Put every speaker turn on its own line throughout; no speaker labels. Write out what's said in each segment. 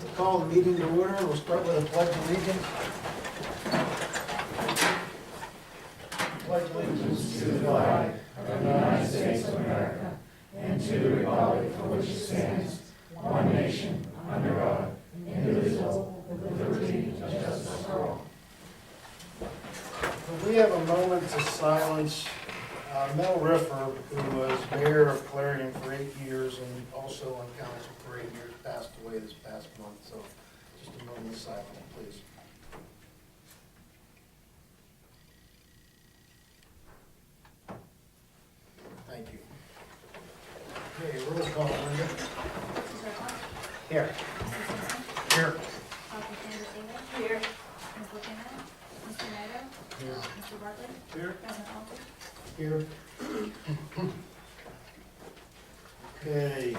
We'll call the meeting to order. We'll start with a pledge of allegiance. Pledge allegiance
To the flag of the United States of America and to the republic for which it stands, one nation, under God, indivisible, with liberty and justice for all.
Could we have a moment of silence? Mel Riffer, who was mayor of Clarion for 8 years and also on council for 8 years, passed away this past month. So just a moment of silence, please. Thank you. Okay, roll call, Linda.
Mrs. Redpath?
Here.
Mrs. Simpson?
Here.
Dr. Sanders Davis?
Here.
Ms. McKenna? Mr. Nato?
Here.
Mr. Bartley?
Here.
President Walter?
Here. Okay,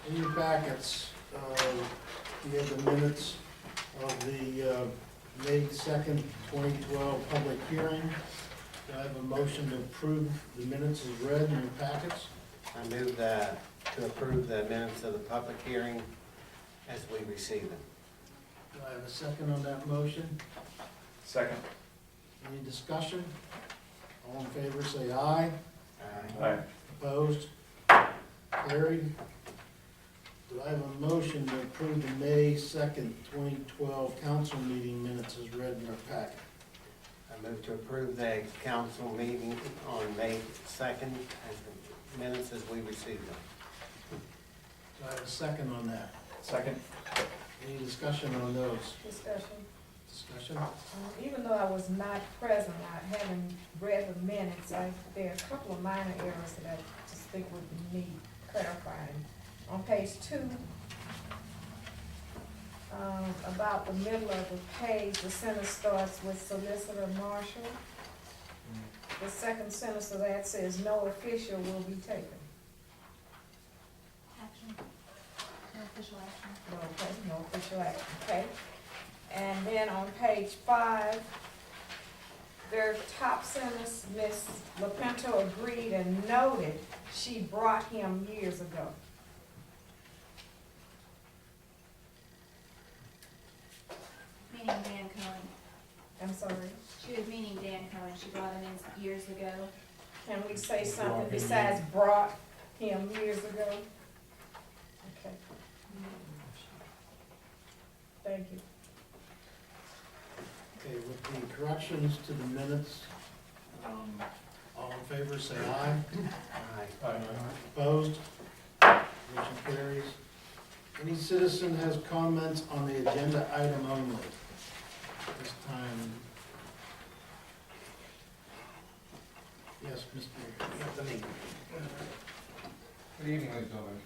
in your packets, you have the minutes of the May 2nd, 2012 public hearing. Do I have a motion to approve the minutes as read in your packets?
I move that to approve the minutes of the public hearing as we receive them.
Do I have a second on that motion?
Second.
Any discussion? All in favor, say aye.
Aye.
Opposed? Carried. Do I have a motion to approve the May 2nd, 2012 council meeting minutes as read in our packet?
I move to approve the council meeting on May 2nd as the minutes as we receive them.
Do I have a second on that?
Second.
Any discussion on those?
Discussion.
Discussion?
Even though I was not present, I haven't read the minutes, there are a couple of minor errors that I just think would need clarifying. On page 2, about the middle of the page, the sentence starts with Solicitor Marshall. The second sentence of that says, "No official will be taken."
Action. No official action.
No, okay, no official action, okay? And then on page 5, their top sentence, Ms. LaPinto agreed and noted she brought him years ago.
Meaning Dan Cohen.
I'm sorry,
She was meaning Dan Cohen. She brought him in years ago.
can we say something besides brought him years ago? Okay, thank you.
Okay, with the corrections to the minutes, all in favor, say aye.
Aye.
Opposed? Motion carries. Any citizen has comments on the agenda item only? This time. Yes, Mr. Anthony.
Good evening, ladies and gentlemen.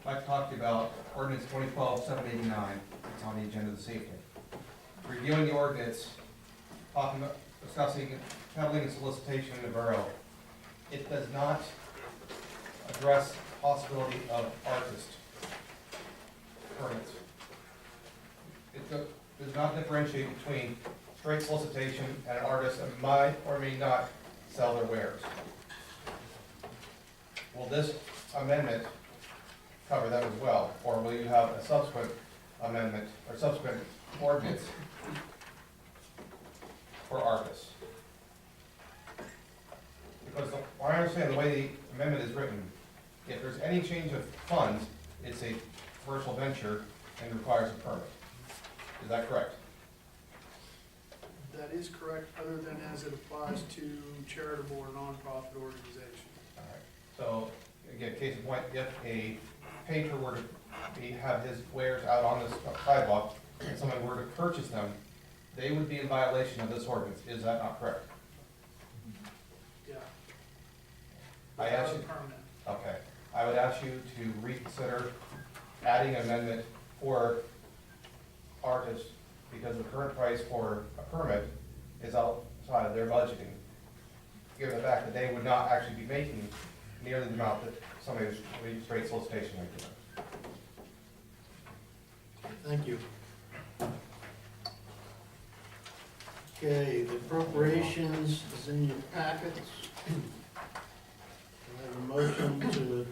I'd like to talk to you about ordinance 2012-789. It's on the agenda this evening. Reviewing the ordinance, discussing peddling and solicitation in the borough. It does not address the possibility of artist permits. It does not differentiate between straight solicitation and an artist that might or may not sell their wares. Will this amendment cover that as well, or will you have a subsequent amendment or subsequent ordinance for artists? Because I understand the way the amendment is written, if there's any change of funds, it's a commercial venture and requires a permit. Is that correct?
That is correct, other than as it applies to charitable or nonprofit organizations.
All right. So, again, case in point, if a painter were to have his wares out on the sidewalk and someone were to purchase them, they would be in violation of this ordinance. Is that not correct?
Yeah.
I asked you,
Without a permit.
okay. I would ask you to reconsider adding an amendment for artists because the current price for a permit is outside of their budgeting. Given the fact that they would not actually be making nearly the amount that somebody who's reading straight solicitation would do.
Thank you. Okay, the appropriations is in your packets. I have a motion to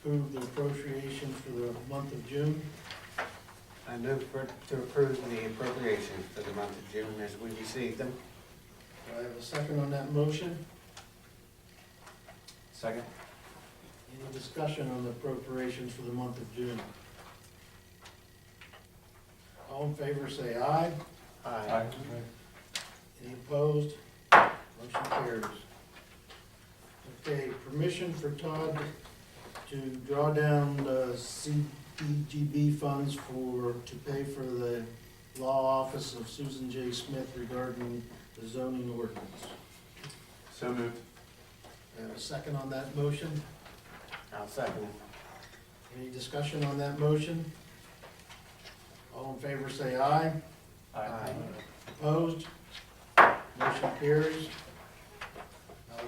approve the appropriation for the month of June.
I move to approve the appropriations for the month of June as we receive them.
Do I have a second on that motion?
Second.
Any discussion on the appropriations for the month of June? All in favor, say aye.
Aye.
Any opposed? Motion carries. Okay, permission for Todd to draw down the CDGB funds to pay for the law office of Susan J. Smith regarding the zoning ordinance.
So moved.
A second on that motion?
I'll second.
Any discussion on that motion? All in favor, say aye.
Aye.
Opposed? Motion carries.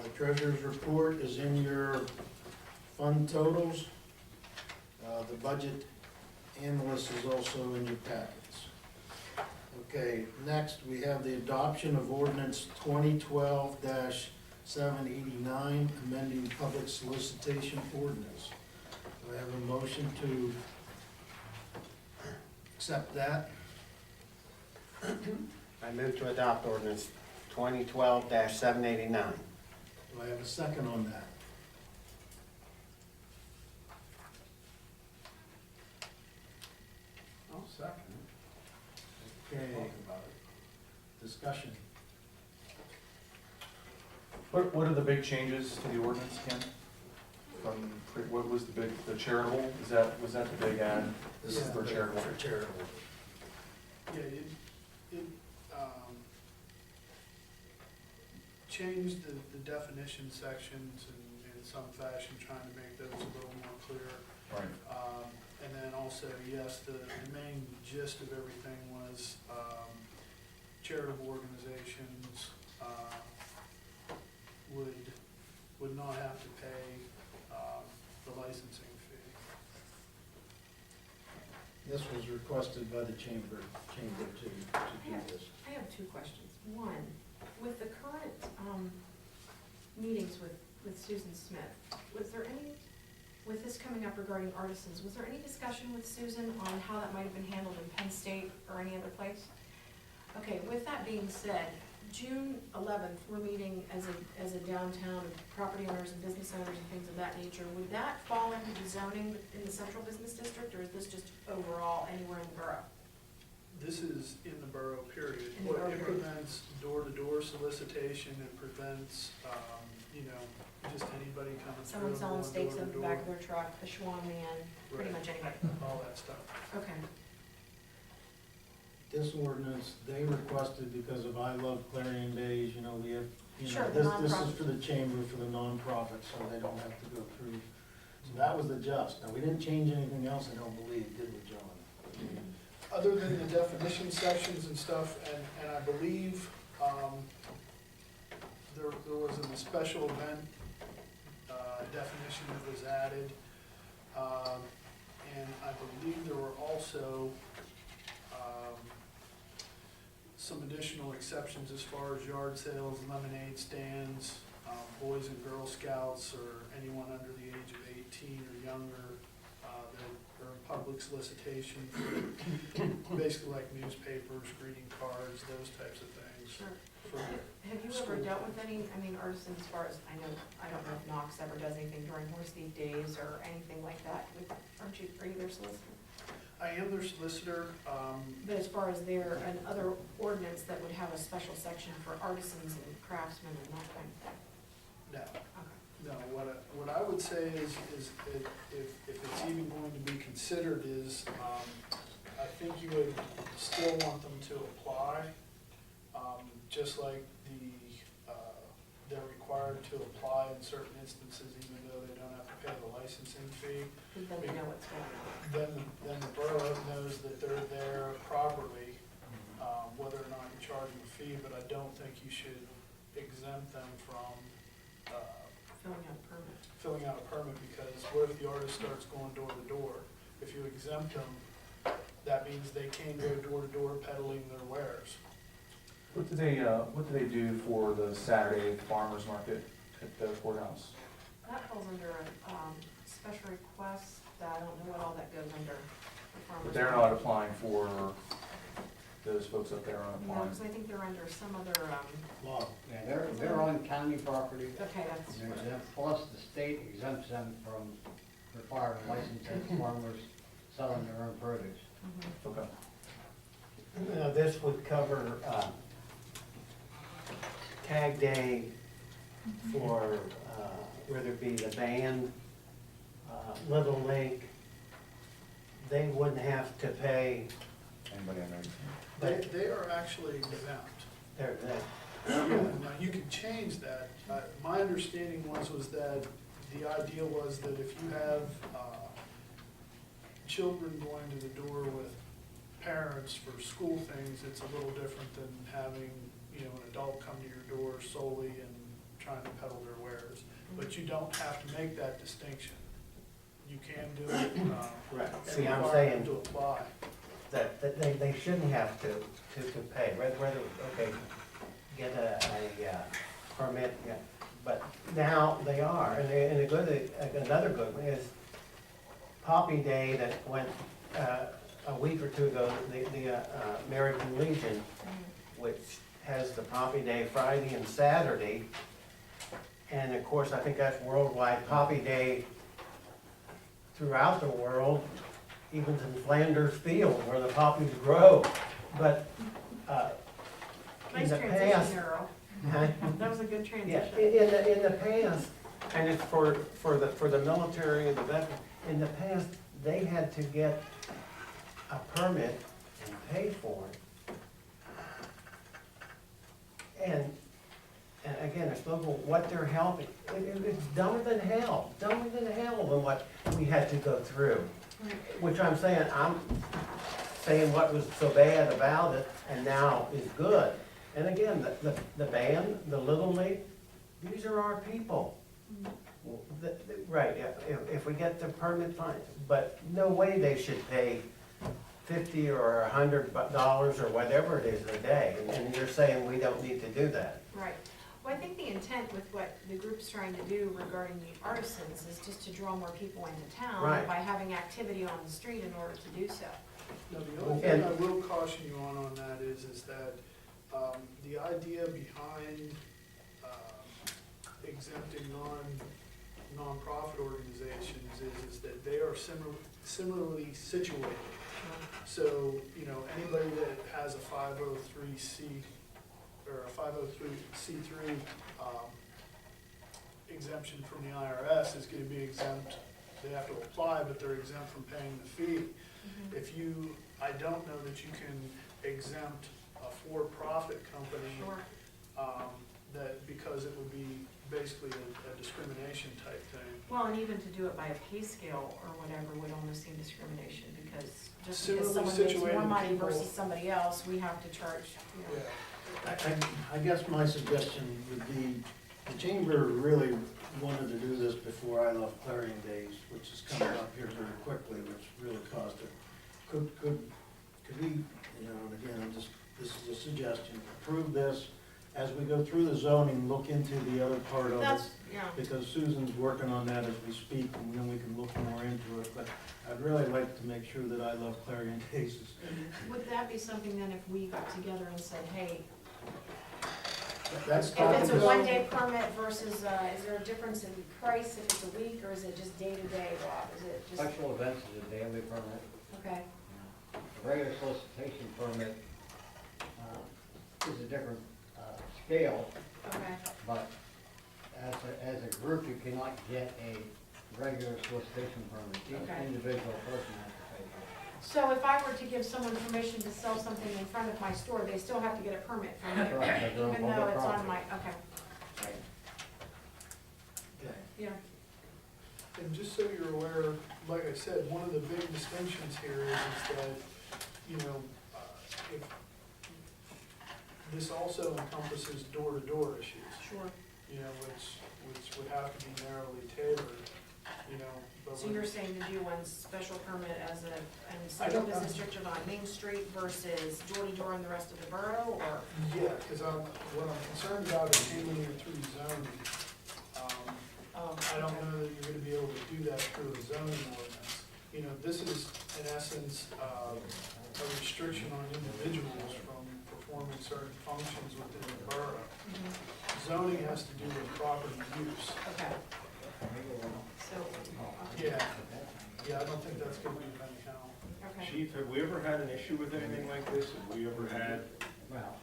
The treasurer's report is in your fund totals. The budget analyst is also in your packets. Okay, next we have the adoption of ordinance 2012-789, amending public solicitation ordinance. Do I have a motion to accept that?
I move to adopt ordinance 2012-789.
Do I have a second on that?
I'll second
Okay,
Talk about it.
discussion.
What are the big changes to the ordinance, Ken? What was the charitable, was that the big ad? This is for charitable.
For charitable.
Yeah, it changed the definition sections in some fashion, trying to make those a little more clear.
Right.
And then also, yes, the main gist of everything was charitable organizations would not have to pay the licensing fee.
This was requested by the chamber to do this.
I have two questions. One, with the current meetings with Susan Smith, was there any, with this coming up regarding artisans, was there any discussion with Susan on how that might have been handled in Penn State or any other place? Okay, with that being said, June 11th, we're meeting as a downtown of property owners and business owners and things of that nature. Would that fall into the zoning in the central business district, or is this just overall anywhere in the borough?
This is in the borough, period.
In the borough,
It
period.
prevents door-to-door solicitation, it prevents, just anybody coming through.
Someone selling
going
steaks in the
door-to-door,
back of their truck, the Schwan man, pretty
Right.
much anybody.
all that stuff.
Okay.
This ordinance, they requested because of I Love Clarion Days, we have,
Sure,
this is
nonprofit.
for the chamber, for the nonprofit, so they don't have to go through. So that was the just. Now, we didn't change anything else, I don't believe, did we, John?
Other than the definition sections and stuff, and I believe, there was a special event, definition that was added. And I believe there were also, some additional exceptions as far as yard sales, lemonade stands, Boys and Girl Scouts, or anyone under the age of 18 or younger, that are in public solicitation, basically like newspapers, greeting cards, those types of things.
Sure.
For-
Have you ever dealt with any, artisans as far as, I don't know if Knox ever does anything during Horse Thief Days or anything like that. Are you their solicitor?
I am their solicitor.
But as far as another ordinance that would have a special section for artisans and craftsmen and that kind of thing?
No,
Okay.
no, what I would say is if it's even going to be considered is, I think you would still want them to apply, just like they're required to apply in certain instances, even though they don't have to pay the licensing fee.
Because then they know what's going on.
Then the borough knows that they're there properly, whether or not you charge them a fee, but I don't think you should exempt them from
Filling out a permit.
filling out a permit, because what if the artist starts going door to door? If you exempt them, that means they can't go door to door peddling their wares.
What do they do for the Saturday farmers market at the courthouse?
That falls under a special request. I don't know what all that goes under. farmers.
But they're not applying for, those folks up there aren't
No,
applying.
because I think they're under some other,
Law.
Yeah, they're on county property,
okay, that's,
and they're exempt, plus the state exempts them from requiring licenses farmers selling their own produce.
Okay.
This would cover, tag day for, whether it be the band, Little League. They wouldn't have to pay,
Anybody on there?
They are actually exempt.
they're,
Now, you can change that. My understanding was that the idea was that if you have children going to the door with parents for school things, it's a little different than having, you know, an adult come to your door solely and trying to peddle their wares. But you don't have to make that distinction. You can do it,
right.
and
See, I'm
require them
saying
to apply.
that they shouldn't have to pay, whether, okay, get a permit, yeah. But now they are, and a good, another good one is Poppy Day that went, a week or two ago, the American Legion, which has the Poppy Day Friday and Saturday. And of course, I think that's worldwide Poppy Day throughout the world, even in Flanders Field where the poppies grow. But in
nice
the
transition
past,
there, Earl.
huh?
That was a good
Yeah,
transition.
in the past, and it's for the military and the veterans, in the past, they had to get a permit and pay for it. And again, it's local, what they're helping, it's dumber than hell than what we had to go through.
Right.
Which I'm saying what was so bad about it and now is good. And again, the band, the Little League, these are our people. Right, if we get the permit, fine, but no way they should pay $50 or $100 or whatever it is a day. And you're saying we don't need to do that.
Right. Well, I think the intent with what the group's trying to do regarding the artisans is just to draw more people into town
Right.
by having activity on the street in order to do so.
No, the only thing I will caution you on that is that the idea behind exempting nonprofit organizations is that they are similarly situated. So, you know, anybody that has a 503C or a 503C3 exemption from the IRS is going to be exempt. They have to apply, but they're exempt from paying the fee. I don't know that you can exempt a for-profit company
Sure.
that because it would be basically a discrimination type thing.
Well, and even to do it by a pay scale or whatever would almost seem discrimination, because just
Similarly
because someone makes more
situated
money
people-
versus somebody else, we have to charge, you know.
Yeah.
I guess my suggestion would be, the chamber really wanted to do this before I left Clarion Days, which is coming up here very quickly, which really caused it. Could we, you know, and again, this is a suggestion, approve this as we go through the zoning, look into the other part of it.
That's, yeah.
Because Susan's working on that as we speak, and then we can look more into it, but I'd really like to make sure that I love Clarion Days.
Would that be something then if we got together and said, hey,
That's
if
talking
it's a
to-
one-day permit versus, is there a difference in price if it's a week, or is it just day-to-day, Rob? Is it just,
Special events is a daily permit.
okay,
A regular solicitation permit is a different scale,
okay.
but as a group, you cannot get a regular solicitation permit.
Okay.
Each individual person has to pay for it.
So if I were to give someone permission to sell something in front of my store, they still have to get a permit from you,
Correct, because they're on
even though
public
it's on
property.
my, okay. Right.
Okay.
Yeah,
And just so you're aware, like I said, one of the big distinctions here is that, you know, if, this also encompasses door-to-door issues,
sure.
you know, which would have to be narrowly tailored, you know. But
So
when-
you're saying to do one special permit as an
I
central
don't-
business district on Main Street versus door-to-door in the rest of the borough, or?
Yeah, because what I'm concerned about is handling it through zoning.
Oh,
I don't
okay.
know that you're gonna be able to do that through a zoning ordinance. you know, this is in essence, a restriction on individuals from performing certain functions within the borough. Zoning has to do with property use.
Okay. So,
Yeah, I don't think that's gonna be of any help.
okay.
Chief, have we ever had an issue with anything like this? Have we ever had
Well,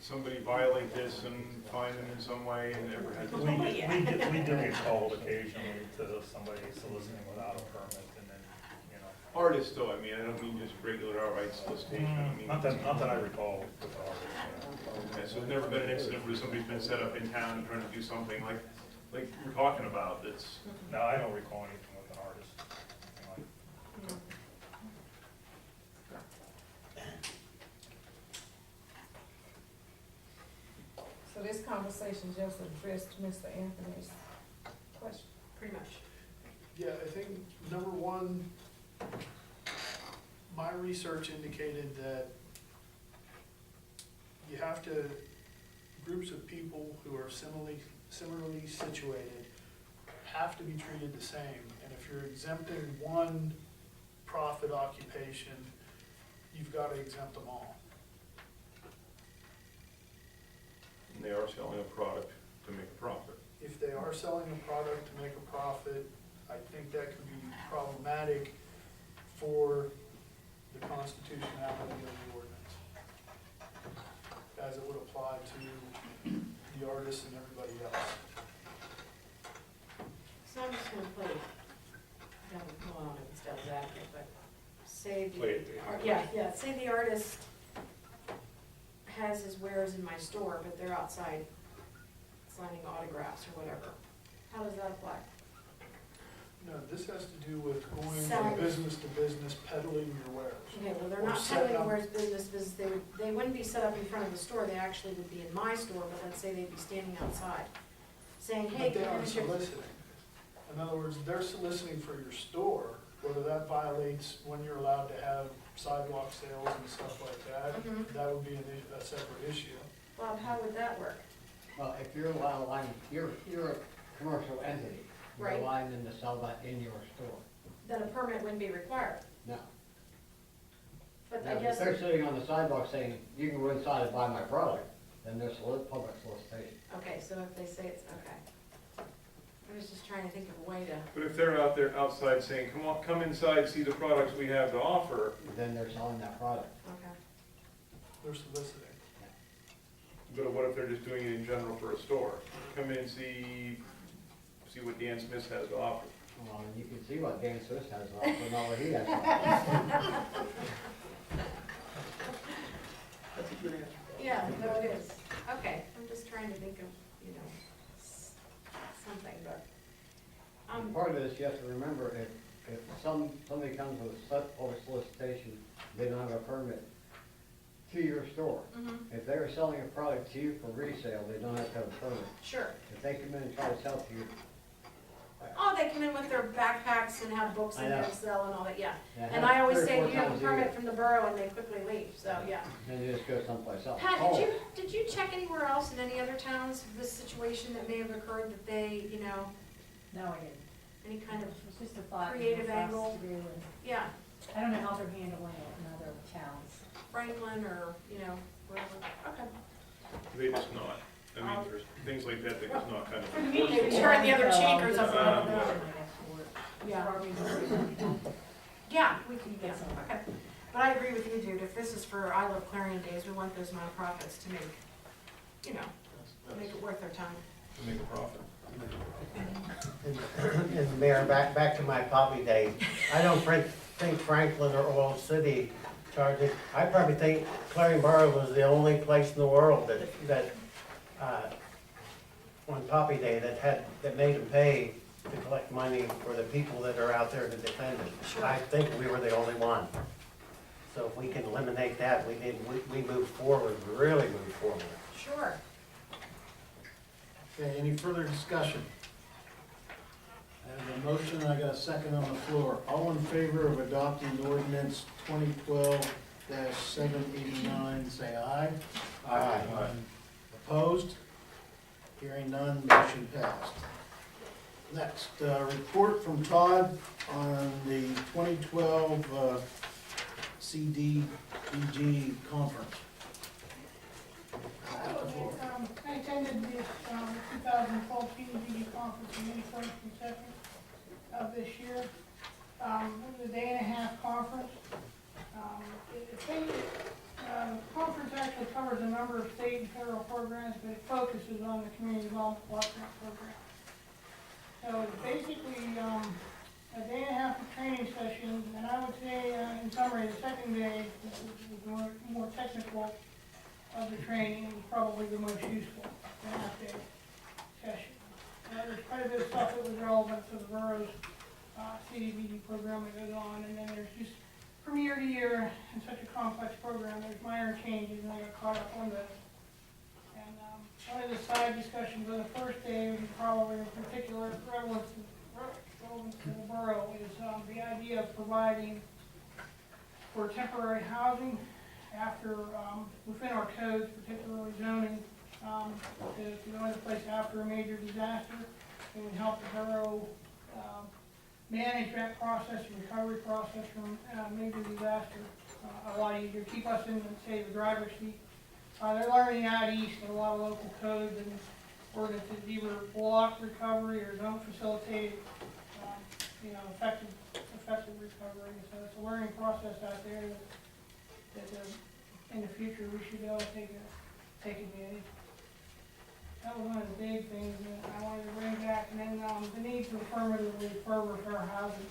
somebody violate this and find them in some way and ever had?
We do get called occasionally to somebody soliciting without a permit, and then, you know.
Artists though, I mean, I don't mean just regular outright solicitation, I mean.
Not that I recall with the artists.
Okay, so there's never been an incident where somebody's been set up in town trying to do something like we're talking about that's.
No, I don't recall anything with an artist. Anything like-
So this conversation just addressed Mr. Anthony's question.
Pretty much.
Yeah, I think number one, my research indicated that you have to, groups of people who are similarly situated have to be treated the same. And if you're exempting one profit occupation, you've got to exempt them all.
And they are selling a product to make a profit.
If they are selling a product to make a profit, I think that could be problematic for the constitutionality of the ordinance, as it would apply to the artists and everybody else.
So I'm just gonna play, well, I don't know if it's devil's advocate, but say
Play it.
say the artist has his wares in my store, but they're outside signing autographs or whatever. How does that apply?
No, this has to do with going
Selling.
from business to business, peddling your wares.
Okay, well, they're
Or
not
setting
peddling
up-
wares business, they wouldn't be set up in front of the store, they actually would be in my store, but let's say they'd be standing outside, saying, hey,
But they
come
aren't
here.
soliciting. In other words, they're soliciting for your store, whether that violates when you're allowed to have sidewalk sales and stuff like that.
Mhm.
That would be a separate issue.
Bob, how would that work?
well, if you're allowing, you're a commercial entity, you're
Right.
allowing them to sell that in your store.
Then a permit wouldn't be required,
No.
but
Now,
I
if
guess,
they're sitting on the sidewalk saying, you can go inside and buy my product, then there's public solicitation.
okay, so if they say it's, okay. I was just trying to think of a way to,
But if they're out there outside saying, come on, come inside, see the products we have to offer,
Then they're selling that product.
okay.
They're soliciting.
but what if they're just doing it in general for a store? Come in, see what Dan Smith has to offer.
Well, you can see what Dan Swiss has to offer, not what he has to offer.
That's a good answer.
Yeah, no, it is. Okay, I'm just trying to think of, something, but,
Part of this, you have to remember, if somebody comes with a public solicitation, they don't have a permit to your store.
mhm,
If they're selling a product to you for resale, they don't have to have a permit.
sure.
If they come in and try to sell to you,
Oh, they come in with their backpacks and have books in
I
there
know.
to sell and all that, yeah.
yeah,
And I always
3 or
say,
4
you have a
times year,
permit from the borough, and they quickly leave, so, yeah.
then you just go someplace else.
Pat,
Oh,
did you check anywhere else in any other towns, this situation that may have occurred, that they,
No, I didn't.
any kind of,
It's just a thought.
Creative
for us
angle.
to do, and
yeah,
I don't know how they're handling it in other towns.
Franklin or, wherever, okay.
They just not. I mean, there's things like that, they just not kind of.
Maybe turn the other cheek or something.
Yeah.
Yeah, we can, yeah, okay. But I agree with you, dude, if this is for I Love Clarion Days, we want those nonprofits to make, make it worth their time.
To make a profit.
And Mayor, back to my poppy days, I don't think Franklin or Oil City charges, I probably think Clarion Borough was the only place in the world that on Poppy Day that made them pay to collect money for the people that are out there to defend it.
Sure.
I think we were the only one. So if we can eliminate that, we move forward, really move forward.
Sure.
Okay, any further discussion? I have a motion, I got a second on the floor. All in favor of adopting ordinance 2012-789, say aye.
Aye.
Opposed? Hearing none, motion passed. Next, report from Todd on the 2012 CDBG conference.
I attended the 2012 CDBG conference on May 1st and 2nd of this year. It was a day-and-a-half conference. The conference actually covers a number of state and federal programs, but it focuses on the community development block grant program. So it's basically a day-and-a-half of training sessions, and I would say, in summary, the second day was more technical of the training, and probably the most useful, the half-day session. There's quite a bit of stuff that was relevant to the borough's CDBG program that goes on, and then there's just, from year to year, in such a complex program, there's minor changes, and I got caught up on those. And one of the side discussions of the first day, which is probably of particular relevance to the borough, is the idea of providing for temporary housing after, within our codes, particularly zoning, to go into place after a major disaster. It would help the borough manage that process, the recovery process from major disaster a lot easier, keep us in, say, the driver's seat. They're learning out east in a lot of local codes and ordinances, either block recovery or don't facilitate, effective recovery. So it's a learning process out there that in the future we should be able to take advantage. That was one of the big things that I wanted to bring back. And then the need to affirmatively further fair housing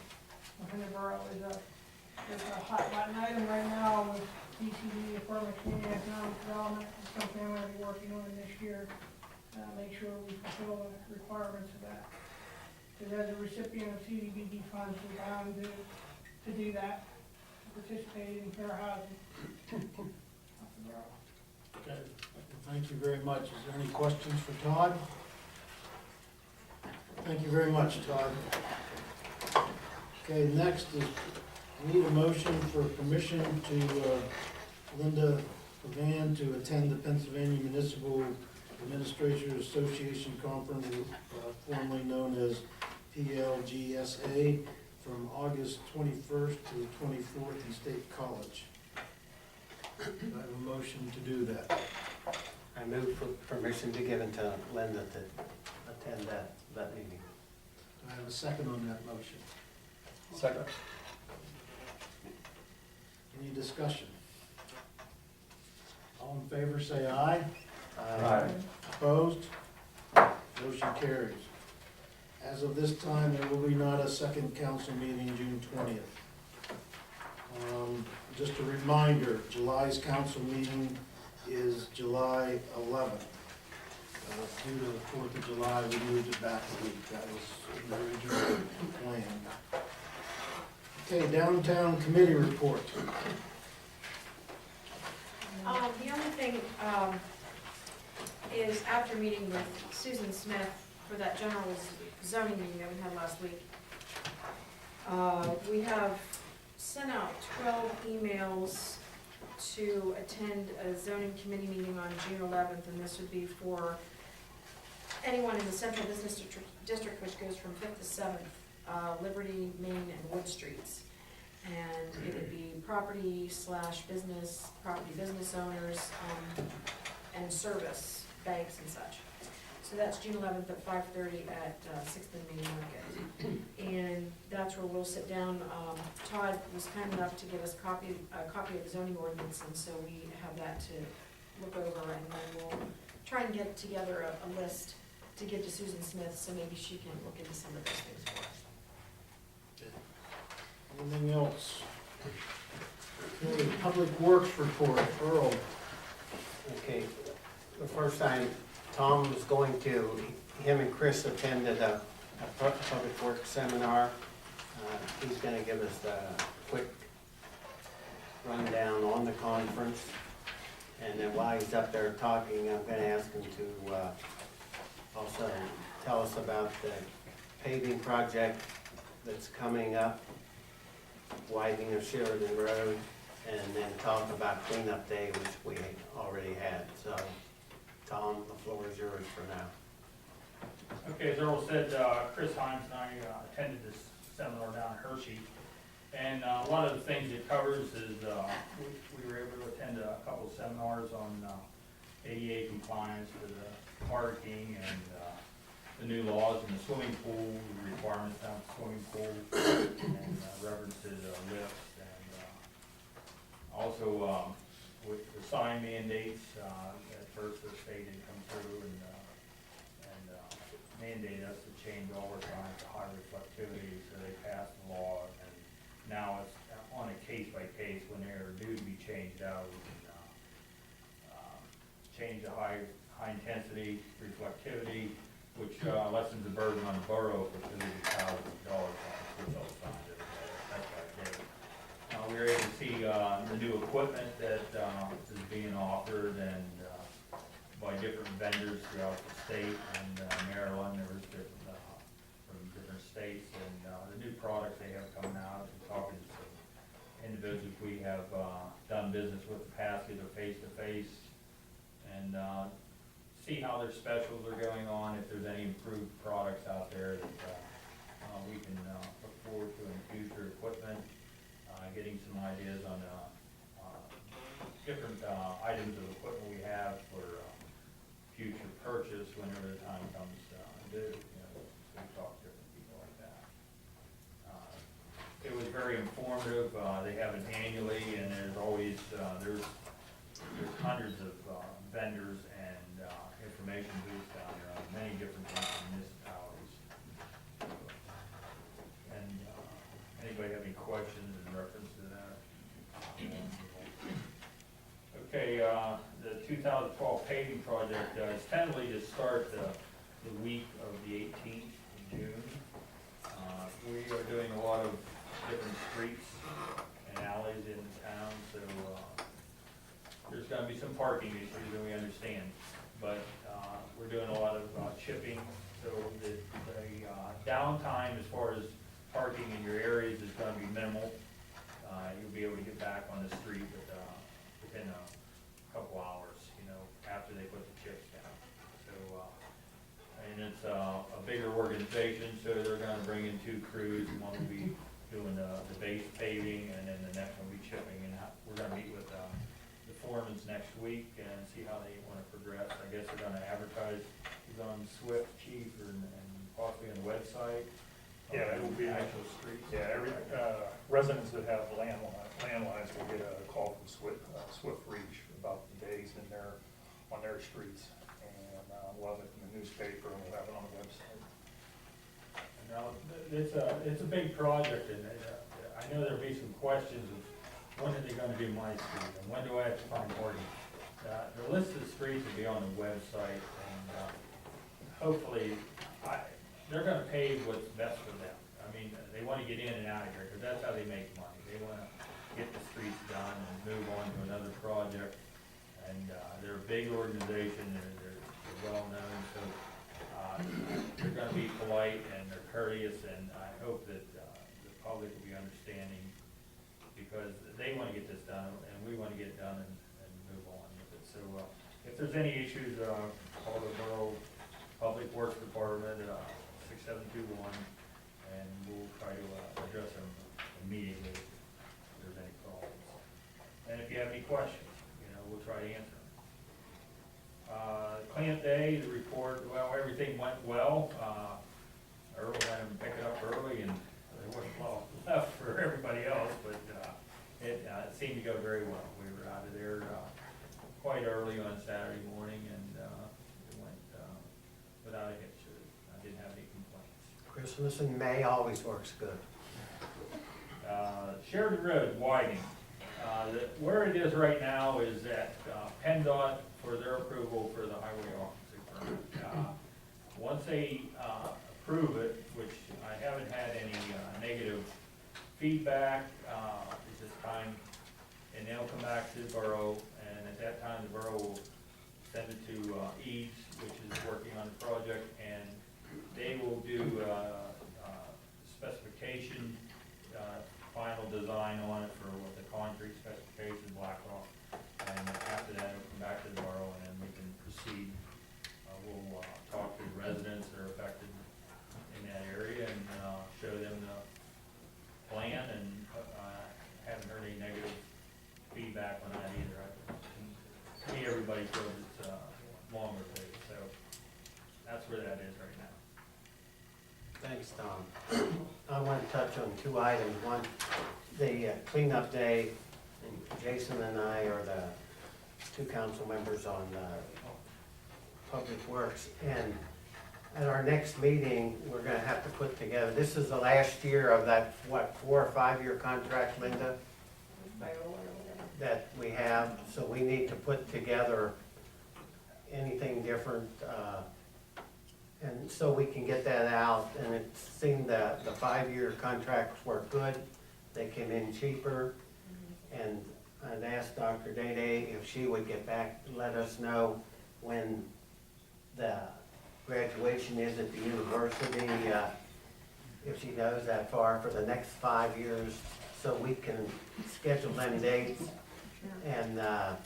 within the borough is a hot button item right now with DCD, affirmative community economic development. It's something I'm going to be working on this year. Make sure we fulfill the requirements of that. Because as a recipient of CDBG funds, we're bound to do that, to participate in fair housing.
Okay, thank you very much. Is there any questions for Todd? Thank you very much, Todd. Okay, next is, we need a motion for permission to Linda Levan to attend the Pennsylvania Municipal Administrators Association Conference, formerly known as PLGSA, from August 21st to the 24th in State College. Do I have a motion to do that?
I move for permission to be given to Linda to attend that meeting.
Do I have a second on that motion?
Second.
Any discussion? All in favor, say aye.
Aye.
Opposed? Motion carries. As of this time, there will be not a second council meeting June 20th. Just a reminder, July's council meeting is July 11th. Due to the 4th of July, we moved it back a week. That was the original plan. Okay, downtown committee report.
The only thing is after meeting with Susan Smith for that general zoning meeting that we had last week, we have sent out 12 emails to attend a zoning committee meeting on June 11th, and this would be for anyone in the central business district, which goes from 5th to 7th, Liberty, Main, and Wood Streets. And it would be property business owners, and service, banks and such. So that's June 11th at 5:30 at 6th and Main Market. And that's where we'll sit down. Todd was kind enough to give us a copy of the zoning ordinance, and so we have that to look over, and then we'll try and get together a list to give to Susan Smith, so maybe she can look into some of those things for us.
Anything else? Okay, public works report, Earl.
Okay, the first time Tom was going to, him and Chris attended a public works seminar. He's gonna give us a quick rundown on the conference. And then while he's up there talking, I'm gonna ask him to also tell us about the paving project that's coming up, widening of Sheridan Road, and then talk about cleanup day, which we already had. So, Tom, the floor is yours for now.
Okay, as Earl said, Chris Hines and I attended this seminar down in Hershey. And a lot of the things it covers is, we were able to attend a couple of seminars on ADA compliance for the parking and the new laws in the swimming pool, the requirements down at the swimming pool, and reference to the lifts. And also with the sign mandates, at first the state had come through and mandated us to change all our signs to high reflectivity, so they passed the law. And now it's on a case by case, when they're due to be changed out, we can change the high intensity reflectivity, which lessens the burden on the borough for $30,000 on switch all signs every day. That's what I did. We were able to see the new equipment that is being offered and by different vendors throughout the state and Maryland. There was different from different states, and the new products they have coming out. And talking to some individuals we have done business with in the past, either face to face, and see how their specials are going on. If there's any improved products out there that we can look forward to in the future. Equipment, getting some ideas on different items of equipment we have for future purchase whenever the time comes due. So we talk to different people like that. It was very informative. They have it annually, and there's always there's hundreds of vendors and information booths down there on many different municipalities. And anybody have any questions in reference to that? Okay, the 2012 paving project is tentatively to start the week of the 18th of June. We are doing a lot of different streets and alleys in town, so there's going to be some parking issues, and we understand. But we're doing a lot of chipping, so the downtime as far as parking in your areas is going to be minimal. You'll be able to get back on the street within a couple hours, after they put the chips down. So, and it's a bigger organization, so they're going to bring in 2 crews. One will be doing the base paving, and then the next one will be chipping. And we're going to meet with the foremans next week and see how they want to progress. I guess they're going to advertise it on Swift, Chief, and possibly on the website. Yeah, it will be actual streets.
Yeah, every, residents that have landlines will get a call from Swift Reach about the days on their streets. And we'll have it in the newspaper, and we'll have it on the website.
Now, it's a big project, and I know there'll be some questions of when are they gonna do my street, and when do I have to find parking? The list of streets will be on the website, and hopefully, they're gonna pave what's best for them. I mean, they wanna get in and out of here, because that's how they make money. They wanna get the streets done and move on to another project. And they're a big organization, they're well-known, so they're gonna be polite and they're courteous, and I hope that the public will be understanding, because they wanna get this done, and we wanna get it done and move on with it. So if there's any issues, call the Borough Public Works Department, 6721, and we'll try to address them immediately if there's any problems. And if you have any questions, we'll try to answer them. Cleanup day, the report, well, everything went well. Earl had them pick it up early, and there wasn't a lot left for everybody else, but it seemed to go very well. We were out of there quite early on Saturday morning, and it went without a hitch. I didn't have any complaints.
Christmas in May always works good.
Sheridan Road widening. Where it is right now is at PennDOT for their approval for the highway occupancy permit. Once they approve it, which I haven't had any negative feedback at this time, and they'll come back to the borough, and at that time the borough will send it to Eads, which is working on the project, and they will do specification, final design on it for what the concrete specification, blacktop, and after that, it'll come back to the borough, and then we can proceed. We'll talk to the residents that are affected
I want to touch on two items. One, the cleanup day, and Jason and I are the two council members on Public Works. And at our next meeting, we're gonna have to put together, this is the last year of that, what, 4 or 5 year contract, Linda? That we have, so we need to put together anything different, and so we can get that out. And it seemed that the 5 year contracts were good, they came in cheaper. And I'd asked Dr. Day if she would get back and let us know when the graduation is at the university, if she knows that far for the next 5 years, so we can schedule them dates. And,
I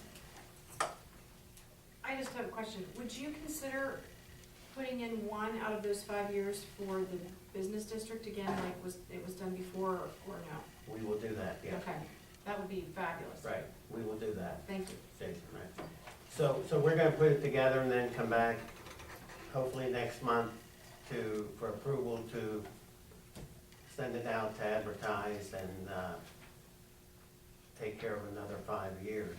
just have a question. Would you consider putting in one out of those 5 years for the business district again, like it was done before, or no?
we will do that, yes.
Okay, that would be fabulous.
Right, we will do that,
Thank you.
Jason, right. So we're gonna put it together and then come back, hopefully next month, for approval to send it out to advertise and, take care of another 5 years.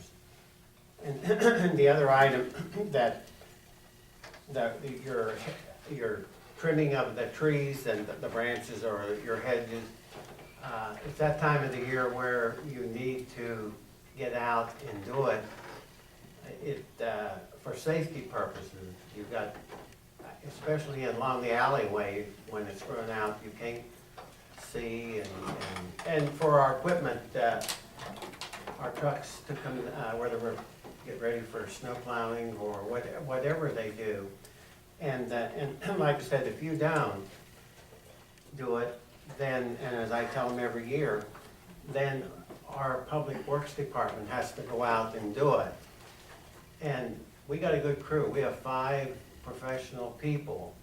And the other item that your trimming of the trees and the branches or your hedges, it's that time of the year where you need to get out and do it. For safety purposes, you've got, especially along the alleyway, when it's run out, you can't see, and for our equipment, our trucks to come, whether we're get ready for snow plowing or whatever they do. And like I said, if you don't do it, then, and as I tell them every year, then our Public Works Department has to go out and do it. And we got a good crew. We have 5 professional people,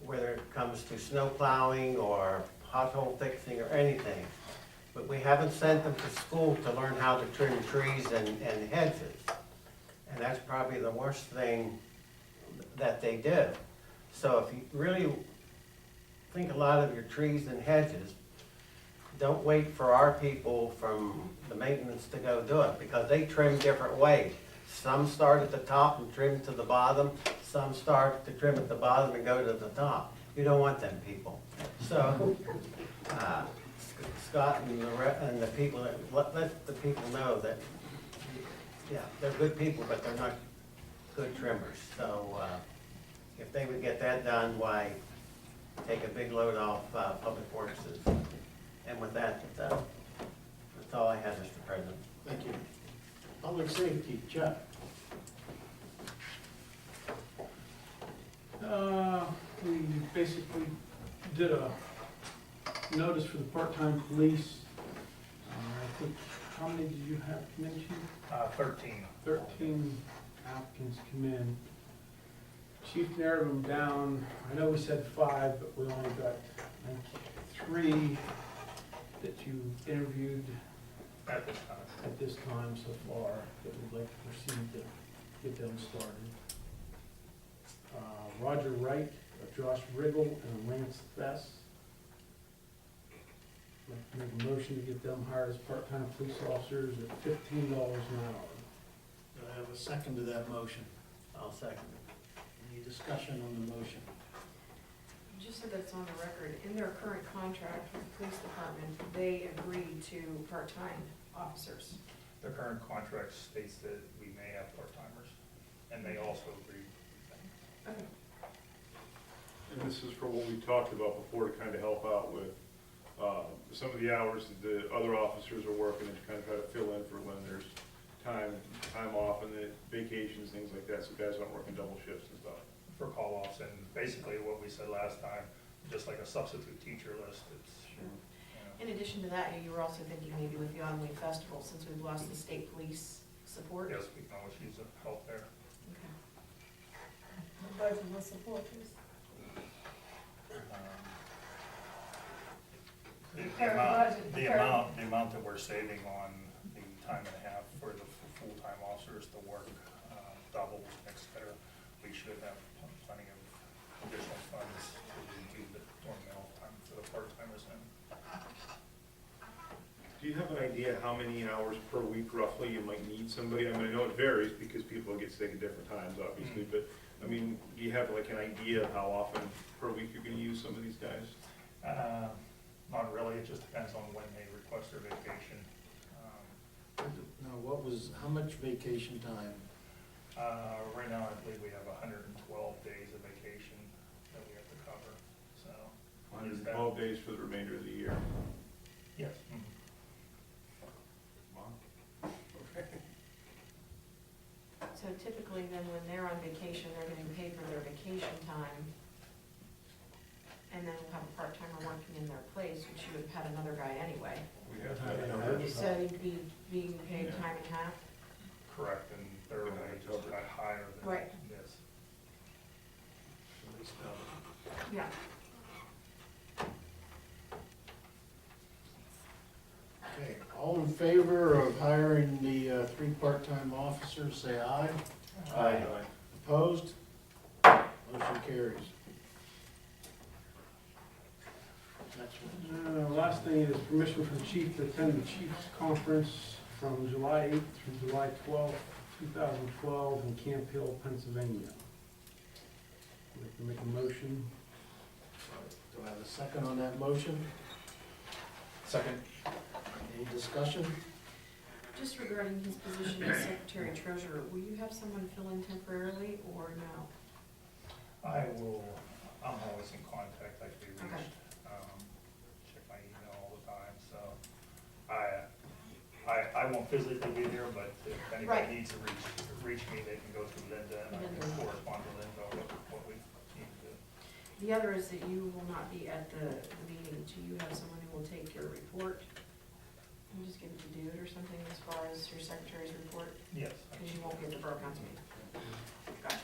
whether it comes to snow plowing or pothole fixing or anything. But we haven't sent them to school to learn how to trim trees and hedges. And that's probably the worst thing that they do. So if you really think a lot of your trees and hedges, don't wait for our people from the maintenance to go do it, because they trim different ways. Some start at the top and trim to the bottom. Some start to trim at the bottom and go to the top. You don't want them people. So, Scott and the people, let the people know that, yeah, they're good people, but they're not good trimmers. So, if they would get that done, why, take a big load off Public Works. And with that, that's all I have, Mr. President.
Thank you. Public safety, Jeff.
We basically did a notice for the part-time police. I think, how many did you have mentioned?
13.
13 applicants come in. Chief narrowed them down. I know we said 5, but we only got, I think, 3 that you interviewed
At this time.
at this time so far that we'd like to proceed to get them started. Roger Wright, Josh Riggle, and Lance Thess. I'd like to make a motion to get them hired as part-time police officers at $15 an hour.
Do I have a second to that motion?
I'll second it.
Any discussion on the motion?
Just so that's on the record, in their current contract with the police department, they agreed to part-time officers.
The current contract states that we may have part-timers, and they also agree.
Okay.
And this is for what we talked about before, to kind of help out with some of the hours that the other officers are working, and to kind of try to fill in for when there's time off and the vacations, things like that, so guys aren't working double shifts and stuff.
For call-offs, and basically what we said last time, just like a substitute teacher list, it's,
Sure.
you know.
In addition to that, you were also thinking maybe with the Autumn Leaf Festival, since we've lost the state police support?
Yes, we can always use help there.
Okay.
The budget will support this.
The
current budget,
the amount that we're saving on the time and a half for the full-time officers to work double, etc., we should have plenty of additional funds to do the ornamental time for part-timers in.
Do you have an idea how many hours per week roughly you might need somebody? I mean, I know it varies because people get sick at different times, obviously, but, I mean, do you have like an idea of how often per week you're gonna use some of these guys?
Not really, it just depends on when they request their vacation.
Now, how much vacation time?
Right now, I believe we have 112 days of vacation that we have to cover, so. is that-
112 days for the remainder of the year.
Yes.
So typically then when they're on vacation, they're getting paid for their vacation time. And then we'll have a part-timer working in their place, which you would have had another guy anyway.
We have that.
So you'd be being paid time and half?
Correct, and their wage is a lot higher than
Right.
this.
Yeah.
Okay, all in favor of hiring the 3 part-time officers, say aye.
Aye.
Opposed? Motion carries. Next one.
Last thing is permission for the chief to attend the chief's conference from July 8th through July 12th, 2012 in Camp Hill, Pennsylvania. I'd like to make a motion.
Do I have a second on that motion?
Second.
Any discussion?
Just regarding his position as secretary treasurer, will you have someone fill in temporarily or no?
I'm always in contact, I can be
Okay.
reached, check my email all the time, so. I won't physically be there, but if
Right.
anybody needs to reach me, they can go through Linda, and I can
Linda.
correspond to Linda what we need to do.
The other is that you will not be at the meeting. Do you have someone who will take your report? And just give it to Dude or something as far as your secretary's report?
Yes.
Because you won't be at the Borough Council meeting. Gotcha.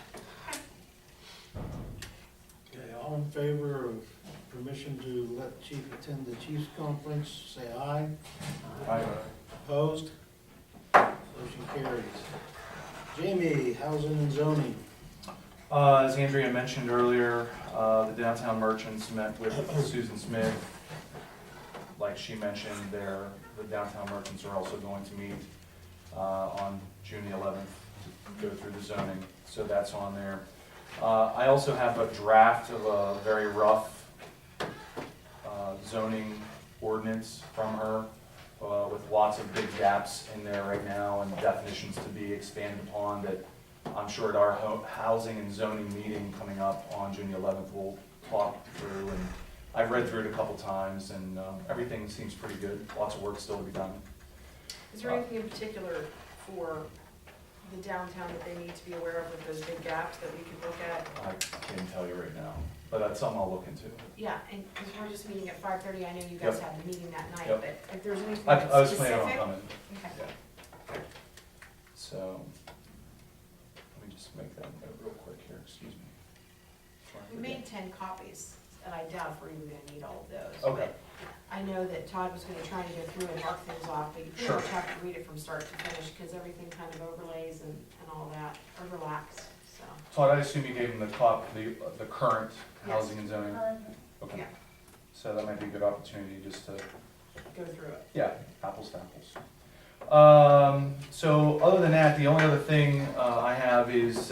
Okay, all in favor of permission to let chief attend the chief's conference, say aye.
Aye.
Opposed? Motion carries. Jamie, housing and zoning.
As Andrea mentioned earlier, the downtown merchants met with Susan Smith. Like she mentioned, the downtown merchants are also going to meet on June the 11th to go through the zoning, so that's on there. I also have a draft of a very rough zoning ordinance from her with lots of big gaps in there right now and definitions to be expanded upon that I'm sure at our housing and zoning meeting coming up on June the 11th we'll talk through. And I've read through it a couple times and everything seems pretty good. Lots of work still to be done.
Is there anything in particular for the downtown that they need to be aware of with those big gaps that we could look at?
I can't tell you right now, but that's something I'll look into.
Yeah, and because we're just meeting at 5:30, I know you guys
Yep.
had a meeting that night,
Yep.
but if there's anything
I
that's
was
specific.
planning on coming.
Okay.
Yeah. So, let me just make that note real quick here, excuse me. Before I
We made
forget.
10 copies, and I doubt if we're even gonna need all of those.
Okay.
But I know that Todd was gonna try and go through and mark things off, but you pretty
Sure.
much have to read it from start to finish, because everything kind of overlays and all that, overlaps, so.
Todd, I assume you gave him the current housing and zoning? Okay.
Yeah.
So that might be a good opportunity just to,
Go through it.
yeah, apples to apples. So other than that, the only other thing I have is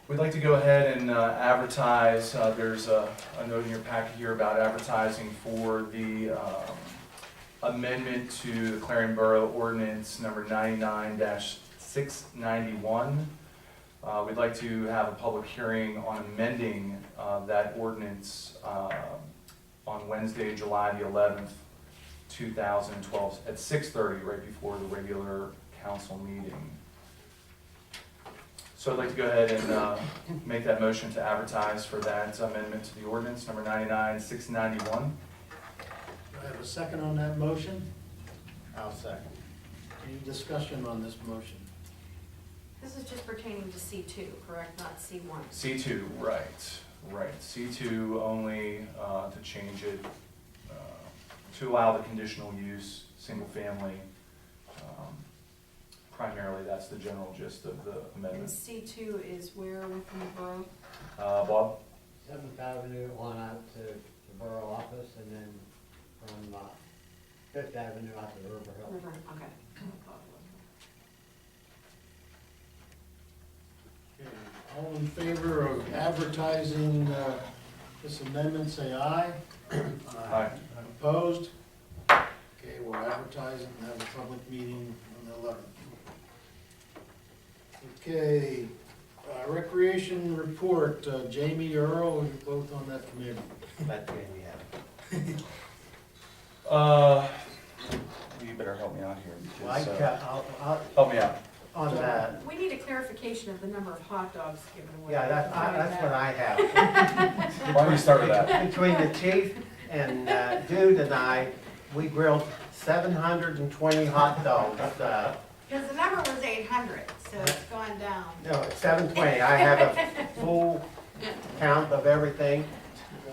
we'd like to go ahead and advertise. There's a note in your packet here about advertising for the amendment to the Clarion Borough Ordinance number 99-691. We'd like to have a public hearing on amending that ordinance on Wednesday, July the 11th, 2012, at 6:30, right before the regular council meeting. So I'd like to go ahead and make that motion to advertise for that amendment to the ordinance, number 99-691.
Do I have a second on that motion?
I'll second.
Any discussion on this motion?
This is just pertaining to C2, correct, not C1?
C2, right. C2 only to change it, to allow the conditional use, single family. Primarily, that's the general gist of the
And
amendment.
C2 is where within the borough?
Bob?
7th Avenue on out to borough office, and then from Fifth Avenue out to River Hill.
River, okay.
Okay, all in favor of advertising this amendment, say aye.
Aye.
Opposed? Okay, we'll advertise it and have a public meeting on the 11th. Okay, recreation report, Jamie, Earl, you're both on that committee.
Let Jamie have it.
You better help me out here,
Well, I
because,
I'll,
help me out.
on that,
We need a clarification of the number of hot dogs given away.
yeah, that's what I have.
Why don't we start with that?
Between the chief and Dude and I, we grilled 720 hot dogs.
Because the number was 800, so it's gone down.
No, it's 720. I have a full count of everything.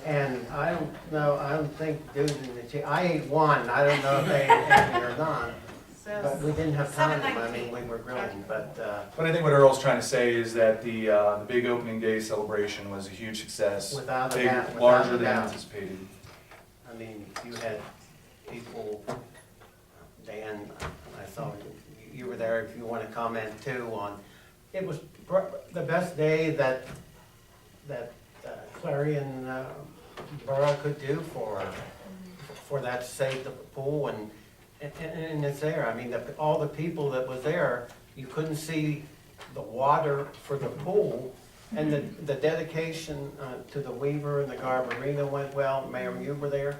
And I don't know, I don't think Dude and the chief, I ate one. I don't know if they ate any or not. But we didn't have time. I mean, we were grilling, but,
But I think what Earl's trying to say is that the big opening day celebration was a huge success.
Without a
Big,
doubt, without
larger
a
than
doubt.
anticipated.
I mean, you had people, Dan, I saw you were there, if you want to comment too on, it was the best day that Clarion Borough could do for that, to save the pool, and it's there. I mean, all the people that was there, you couldn't see the water for the pool, and the dedication to the Weaver and the Garbarino went well. Mayor, you were there.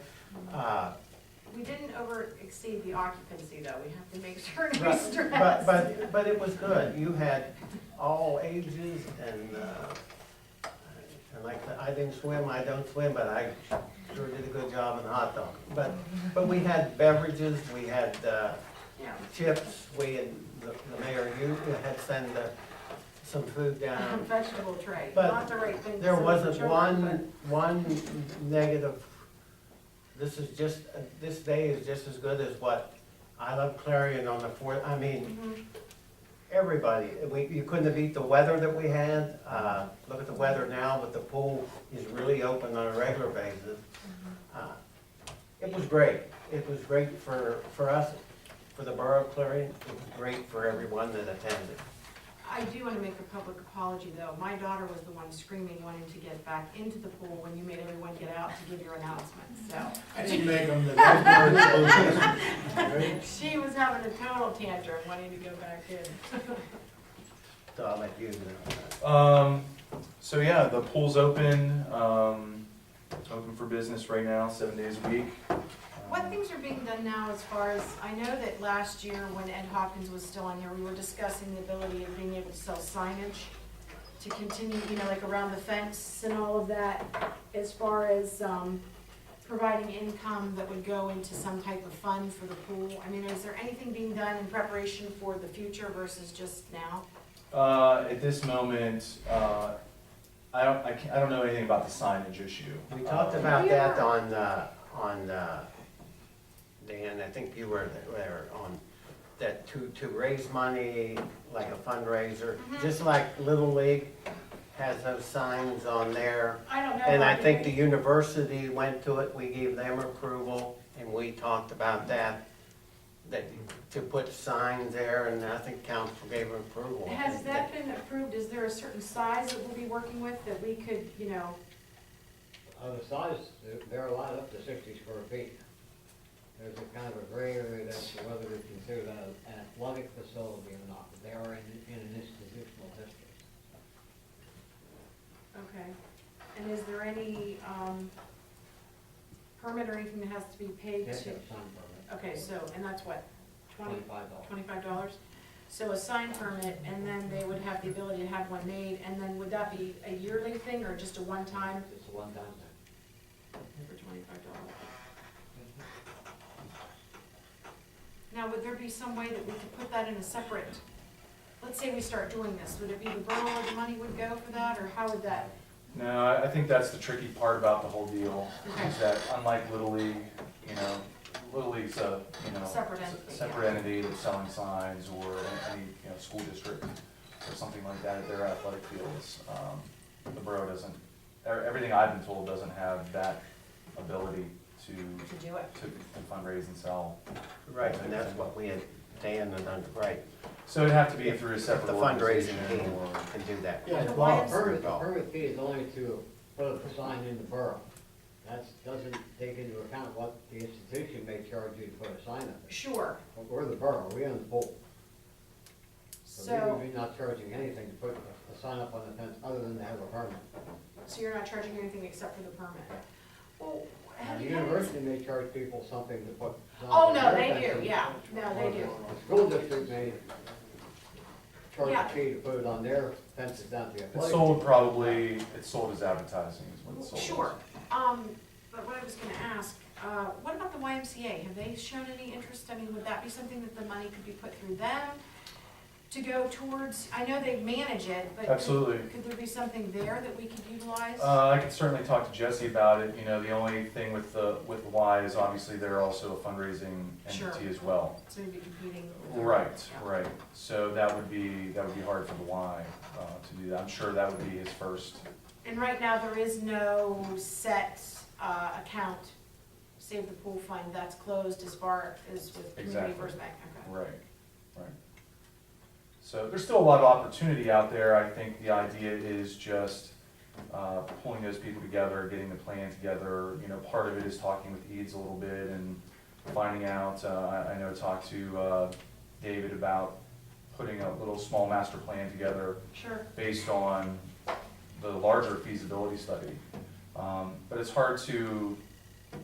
We didn't over exceed the occupancy though, we have to make sure to be
But,
stressed.
but it was good. You had all ages, and like, I didn't swim, I don't swim, but I sure did a good job in the hot dog. But we had beverages, we had
Yeah.
chips, we had, the mayor, you had sent some food down.
Vegetable tray,
But
not the right thing. to
There
serve
wasn't
for children,
one negative. This day is just as good as what I Love Clarion on the 4th. I
but-
mean,
Mhm.
everybody, you couldn't have beat the weather that we had. Look at the weather now, but the pool is really open on a regular basis. It was great. It was great for us, for the borough of Clarion. It was great for everyone that attended.
I do want to make a public apology, though. My daughter was the one screaming, wanting to get back into the pool when you made everyone get out to give your announcement, so.
I didn't make them, the lifeguards closed.
She was having a total tantrum, wanting to go back in.
So I'll let you know.
So yeah, the pool's open, open for business right now, 7 days a week.
What things are being done now as far as, I know that last year when Ed Hopkins was still on here, we were discussing the ability of being able to sell signage to continue, you know, like around the fence and all of that, as far as, providing income that would go into some type of fund for the pool. I mean, is there anything being done in preparation for the future versus just now?
At this moment, I don't know anything about the signage issue.
We talked about that on Dan, I think you were there, on that to raise money, like a fundraiser, just like Little League has those signs on there.
I don't know.
And I
about
think the
the-
university went to it, we gave them approval, and we talked about that to put signs there, and I think council gave approval.
Has that been approved? Is there a certain size that we'll be working with that we could, you know,
The size, they're allowed up to 60 square feet. There's a kind of a gray area as to whether we consider that an athletic facility or not. They are in an institutional district.
okay. And is there any, permit or anything that has to be paid
Yes,
to?
a sign permit.
Okay, so, and that's what,
$25.
$25? So a sign permit, and then they would have the ability to have one made, and then would that be a yearly thing, or just a one-time
It's a one-time thing.
for $25? Now, would there be some way that we could put that in a separate, let's say we start doing this, would it be the borough where the money would go for that, or how would that?
No, I think that's the tricky part about the whole deal, is that unlike Little League, you know, Little League's a, you know,
Separate entity,
separate entity that's selling signs, or any, you know, school district or something like that at their athletic fields. The borough doesn't, everything I've been told doesn't have that ability to
do it.
to fundraise and sell.
Right, and that's what we had, Dan and, right,
So it'd have to be through a separate
the fundraising
organization
team
or.
can do that.
Yeah,
The
Bob,
permit fee is only to put a sign in the borough. That doesn't take into account what the institution may charge you to put a sign up.
Sure,
We're the borough, we own the pole. So we
so,
would be not charging anything to put a sign up on the fence other than to have a permit.
So you're not charging anything except for the permit? Well,
Now,
have
the
you guys?
university may charge people something to put. signs
Oh,
on
no,
their
they
fences.
do, yeah, no, they do.
The school district may charge
Yeah.
a fee to put it on their fences down to the
It's
athletic.
sold probably, it's sold as advertising is what it's sold as.
Sure, but what I was gonna ask, what about the YMCA? Have they shown any interest? I mean, would that be something that the money could be put through them to go towards, I know they manage it, but.
Absolutely.
Could there be something there that we could utilize?
I could certainly talk to Jesse about it. You know, the only thing with the Y is obviously they're also a fundraising
Sure.
entity as well.
So we'd be competing with. their-
Right,
yeah.
right. So that would be hard for the Y to do that. I'm sure that would be his first.
And right now, there is no set account, Save the Pool Fund, that's closed as far as with Community
Exactly.
First Bank, okay.
Right, right. So there's still a lot of opportunity out there. I think the idea is just pulling those people together, getting the plan together. You know, part of it is talking with Eads a little bit and finding out, I know I talked to David about putting a little small master plan together
Sure,
based on the larger feasibility study. But it's hard to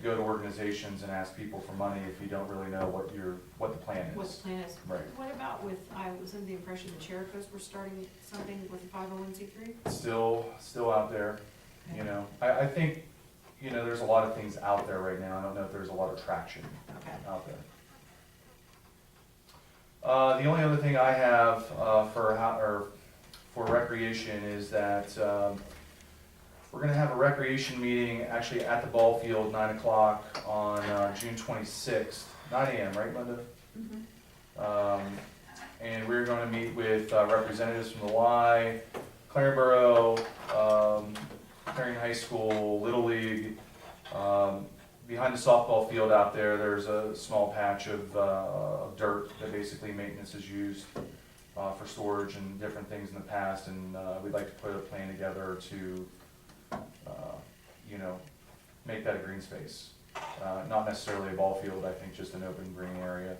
go to organizations and ask people for money if you don't really know what the plan
what the
is.
plan is.
Right.
What about with, I was under the impression the Chericos were starting something with the 501c3?
Still out there, you know. I think, you know, there's a lot of things out there right now. I don't know if there's a lot of traction
Okay.
out there. The only other thing I have for recreation is that we're gonna have a recreation meeting actually at the ball field, 9 o'clock on June 26th, 9 AM, right, Linda? And we're gonna meet with representatives from the Y, Clarion Borough, Clarion High School, Little League. Behind the softball field out there, there's a small patch of dirt that basically maintenance has used for storage and different things in the past, and we'd like to put a plan together to, you know, make that a green space. Not necessarily a ball field, I think just an open green area,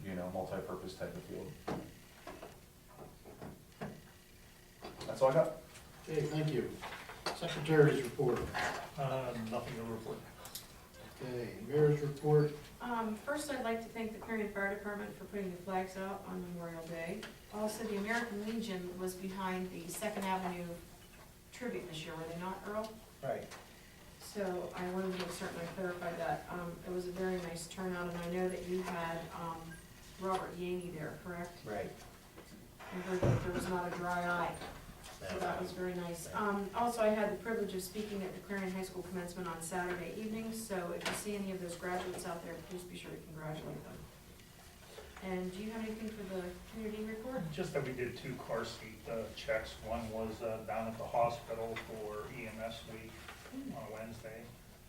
you know, multi-purpose type of field. That's all I got.
okay, thank you. Secretary's report.
Nothing to report.
Okay, mayor's report.
First, I'd like to thank the Clarion Fire Department for putting the flags out on Memorial Day. Also, the American Legion was behind the Second Avenue tribute this year, were they not, Earl?
Right.
So I wanted to certainly clarify that. It was a very nice turnout, and I know that you had Robert Yaney there, correct?
Right.
I heard that there was not a dry eye, so that was very nice. Also, I had the privilege of speaking at the Clarion High School commencement on Saturday evening, so if you see any of those graduates out there, please be sure to congratulate them. And do you have anything for the community report?
Just that we did 2 car seat checks. One was down at the hospital for EMS week on a Wednesday.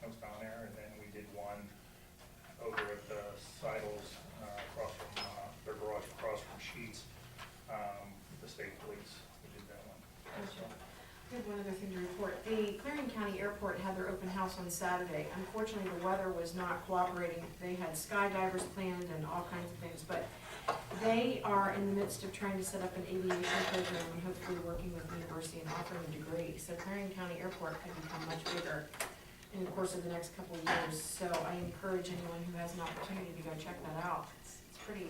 I was down there, and then we did one over at the Seidels, across from their garage across from Sheets, the state police. We did that one.
Gotcha. I have one other thing to report. The Clarion County Airport had their open house on Saturday. Unfortunately, the weather was not cooperating. They had skydivers planned and all kinds of things, but they are in the midst of trying to set up an aviation program and hopefully working with the university and offering a degree. So Clarion County Airport could become much bigger in the course of the next couple of years. So I encourage anyone who has an opportunity to go check that out. It's pretty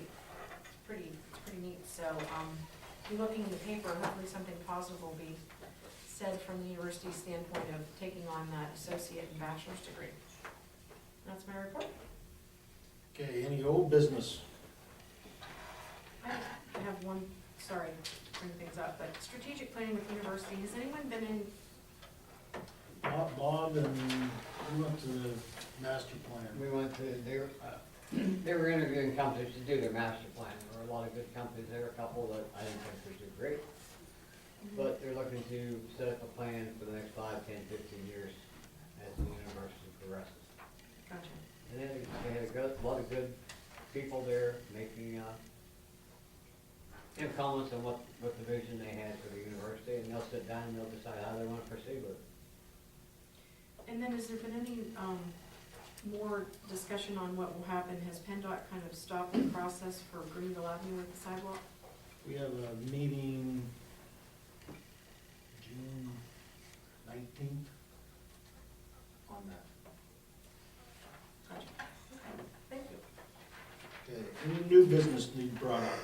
neat. So, be looking in the paper, hopefully something positive will be said from the university's standpoint of taking on that associate and bachelor's degree. That's my report.
Okay, any old business?
I have one, sorry to bring things up, but strategic planning with university, has anyone been in?
Bob and we went to the master plan.
We went to, they were interviewing companies to do their master plan. There were a lot of good companies there, a couple that I didn't think would do great. But they're looking to set up a plan for the next 5, 10, 15 years as the university progresses. good people there making, comments on what the vision they had for the university, and they'll sit down and they'll decide how they wanna proceed with it.
And then has there been any, more discussion on what will happen? Has PennDOT kind of stopped the process for Greenville Avenue with the sidewalk?
We have a meeting June 19th on that.
Gotcha. Okay, thank you.
Okay, any new business need brought up?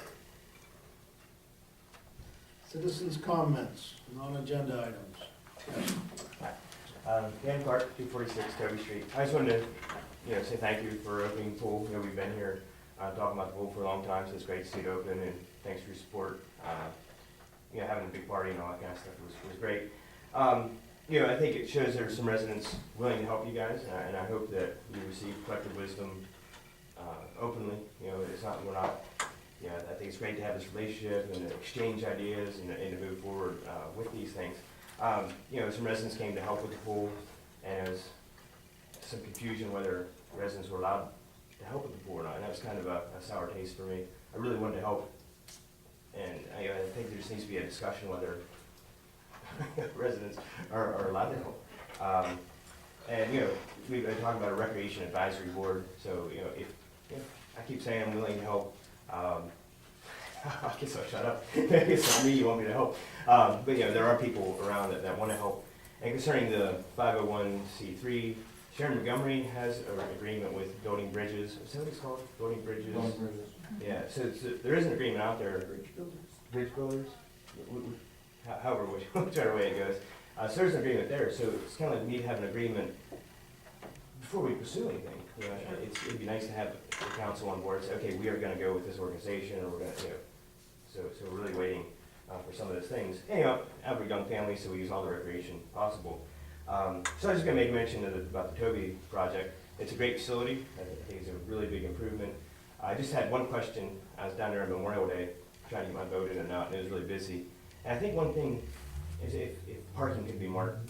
Citizens' comments, non-agenda items. Yes.
Dan Clark, 246 Toby Street. I just wanted to, say thank you for opening the pool. We've been here talking about the pool for a long time, so it's great to see it open, and thanks for your support. Having a big party and all that kind of stuff was great. I think it shows there's some residents willing to help you guys, and I hope that you receive collective wisdom openly. It's not, we're not, I think it's great to have this relationship and to exchange ideas and to move forward with these things. Some residents came to help with the pool, and there was some confusion whether residents were allowed to help with the pool or not, and that was kind of a sour taste for me. I really wanted to help, and I think there just needs to be a discussion whether residents are allowed to help. We've been talking about a recreation advisory board, so, if I keep saying I'm willing to help, I guess I'll shut up. It's not me you want me to help. But there are people around that want to help. And concerning the 501c3, Sharon Montgomery has an agreement with Building Bridges. Is that what it's called? Building Bridges?
Building Bridges.
Yeah, so there is an agreement out there.
Bridge builders.
Bridge builders? However, whichever way it goes. So there's an agreement there, so it's kind of like me to have an agreement before we pursue anything. It'd be nice to have the council on board, say, okay, we are gonna go with this organization, or we're gonna, so we're really waiting for some of those things. And, I have a young family, so we use all the recreation possible. So I was just gonna make mention about the Toby project. It's a great facility. I think it's a really big improvement. I just had one question. I was down there on Memorial Day trying to get my boat in and out, and it was really busy. And I think one thing is if parking could be marked